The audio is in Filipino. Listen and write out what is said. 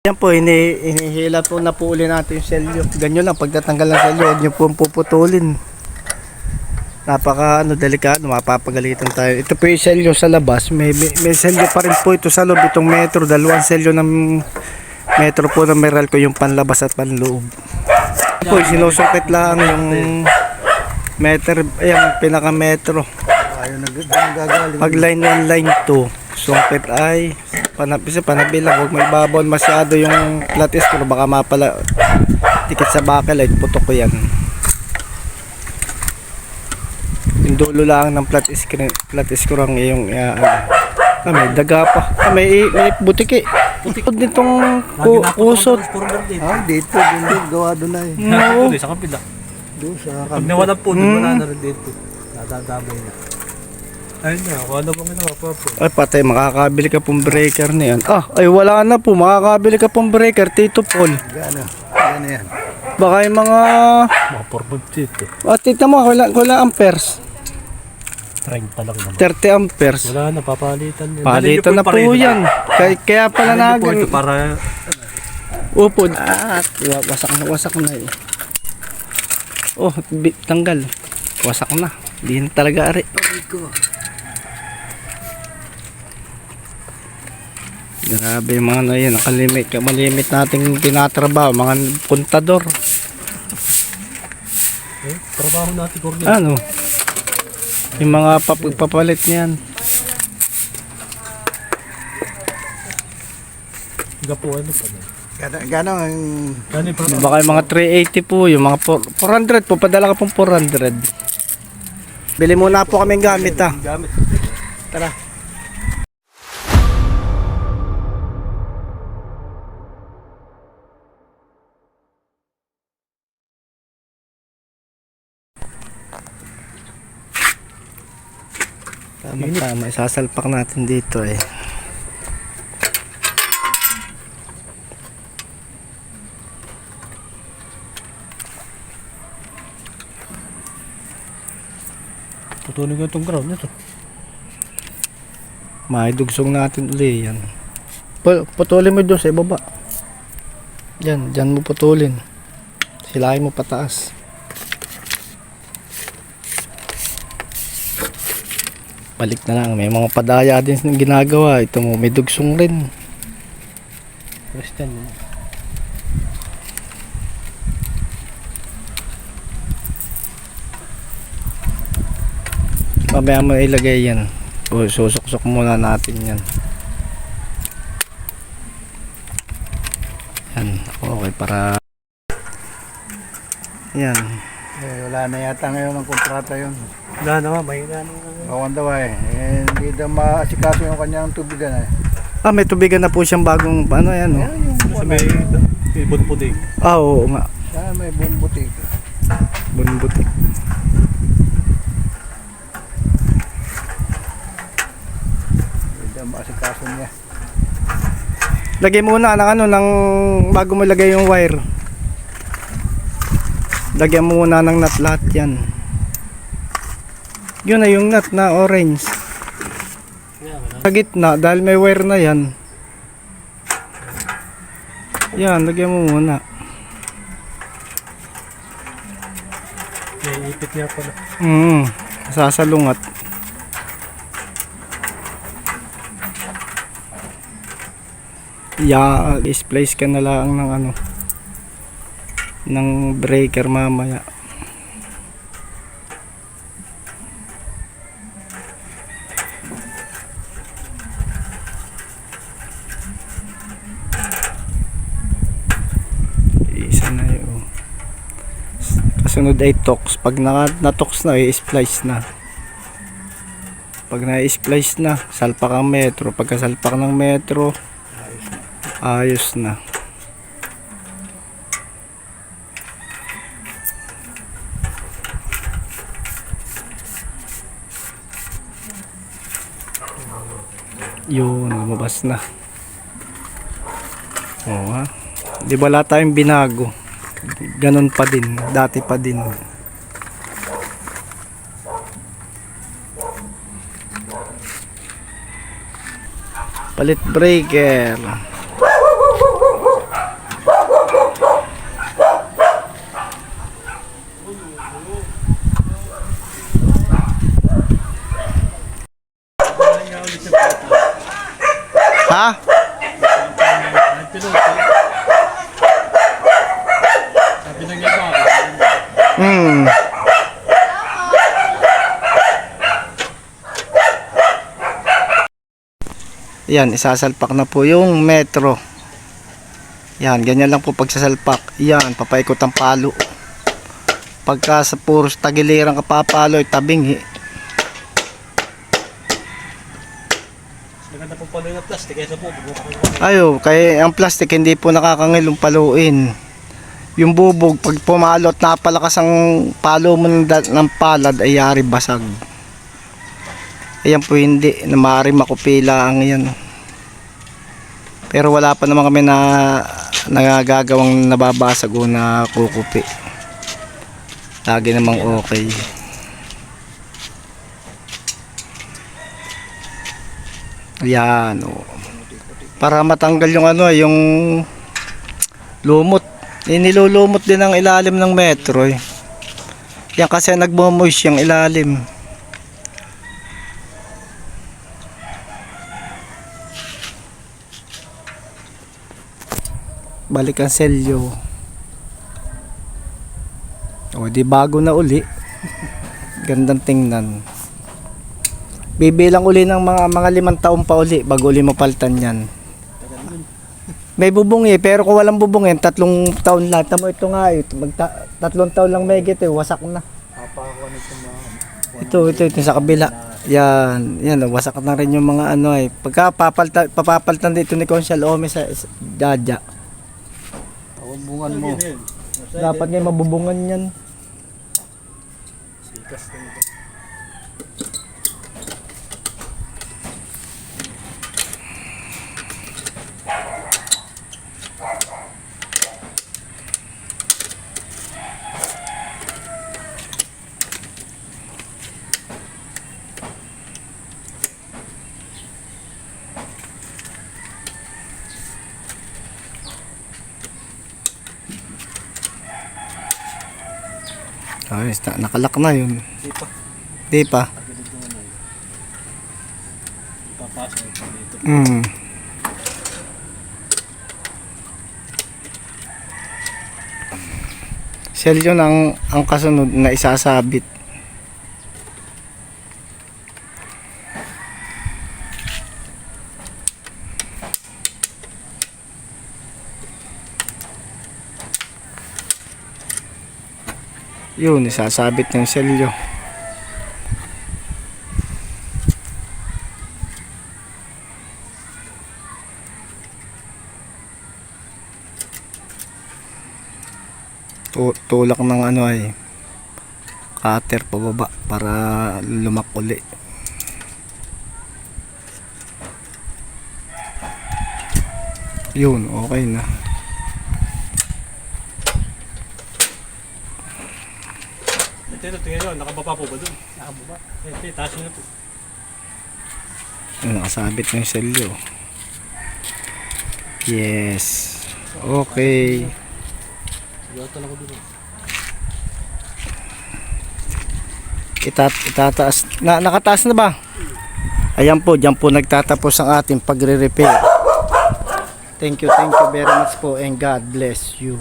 Yan po, hinihila po na po uli natin yung selyo. Ganyan lang, pagtatanggal ng selyo, huwag nyo po puputulin. Napaka delikado, mapapagalitan tayo. Ito po yung selyo sa labas. May selyo pa rin po ito sa loob. Itong metro, dalawang selyo ng metro po ng Meralco, yung panlabas at panloob. Po, sinusukit lang yung meter, yung pinaka metro. Pag line 1, line 2, sungkit ay panabilang. Huwag may babon masyado yung flat screw, baka mapala tikit sa backlight, putok ko yan. Yung dulo lang ng flat screw ang iyong may daga pa, may butiki. Butikod nitong kusot. Dito din gawa doon na No. Sa kapila. Doon sa Pag nawala po, wala na rin dito. Nadadamay na. Ayun na, kung ano bang ginawa po. Ay patay, makakabili ka pong breaker na yan. Ay wala na po, makakabili ka pong breaker, Tito Paul. Gano yan. Baka yung mga Mga 4 dito. tita mo, wala amperes. 30 lang naman. 30 amperes. Wala na, papalitan yan. Palitan na po yan. Kaya pala Dalhin niyo po nagan. ito para Upo. Wasak na eh. Oh, tanggal. Wasak na. Di na talaga ari. Grabe yung mga yan. Malimit nating tinatrabaho. Mga puntador. trabaho natin ko rin. Ano? Yung mga papalit niyan. Higa po ano pa na. Gano ang Gano'n pa. Baka yung mga 380 po. Yung mga 400 po. Padala ka pong 400. Bili muna po kaming gamit ha. Gamit. Tara. Tama, isasalpak natin dito eh. Putunin ko itong ground nito. Maidugsong natin uli yan. Putulin mo doon sa ibaba. Diyan mo putulin. Silahin mo pataas. Balik na lang, may mga padaya din ginagawa. Ito mo, may dugsong rin. Christian mo. Mamaya mo ilagay yan. Susuksok muna natin yan. Yan, okay para yan. wala na yata ngayon ang kontrata yun. Wala naman, mahina naman. Awan daw hindi daw maasikaso yung kanyang tubigan May tubigan na po siyang bagong ano yan oh. Kasi may ibon po din. Oo nga. May bumbutik. Bunbuti. Hindi daw maasikaso niya. Lagay muna ng bago mo lagay yung wire. Lagyan mo muna ng nut lahat yan. Yun na yung nut na orange. Sa gitna, dahil may wire na yan. Yan, lagyan mo muna. May ipit niya pala. Sasalungat. Displace ka na lang ng ng breaker mamaya. Isa na yun. Kasunod ay tox. Pag na-tox na, i-splice na. Pag na-splice na, salpak ang metro. Pagkasalpak ng metro, ayos na. Yun, lumabas na. Oo ha. Di ba wala tayong binago? Ganun pa din. Dati pa din. Palit breaker. pinunti. Sabi ng iba, Hmm. Yan, isasalpak na po yung metro. Yan, ganyan lang po pagsasalpak. Yan, papaikot ang palo. Pagka sa puros tagilirang kapapalo, tabing. maganda pong palo yung plastic. Kaya po, Ayo, kaya ang plastic hindi po nakakangilong paluin. Yung bubog, pag pumalot napalakas ang palo mo ng palad, ay yari basag. Ayan po hindi, na maaari makupila ang yan. Pero wala pa naman kami na nagagawang nababasag o na kukupi. Lagi namang okay. Ayan o. Para matanggal yung ano, yung lumot. Nilulumot din ang ilalim ng metro eh. Yan kasi nagmo-moist yung ilalim. Balik ang selyo. O di bago na uli. Gandang tingnan. Bibilang uli ng mga 5 taon pa uli bago uli mapaltan yan. May bubong eh, pero kung walang bubong yan, 3 taon lahat. Tamo ito nga, 3 taon lang may gito, wasak na. Papakuha nito mga... Ito sa kabila. Yan, wasak na rin yung mga ano eh. Pagka papapaltan dito ni Consial Ome sa Jaja. Bungan mo. Dapat nga mabubungan yan. sikas na ito. Ayos, nakalak na yun. Di pa. Di pa. Pagilid yung ano. Papasok ito dito. Shell yun ang kasunod na isasabit. Yun, isasabit ng selyo. Tulak ng ano ay cutter pababa para lumak uli. Yun, okay na. Ito, tingnan nyo, nakababa po ba dun? Nakababa. Ito, taas nyo na po. Nakasabit ng selyo. Yes. Okay. Sigurado lang ko dun. Itataas. Nakataas na ba? Ayan po, dyan po nagtatapos ang ating pagre-repair. Thank you very much po and God bless you.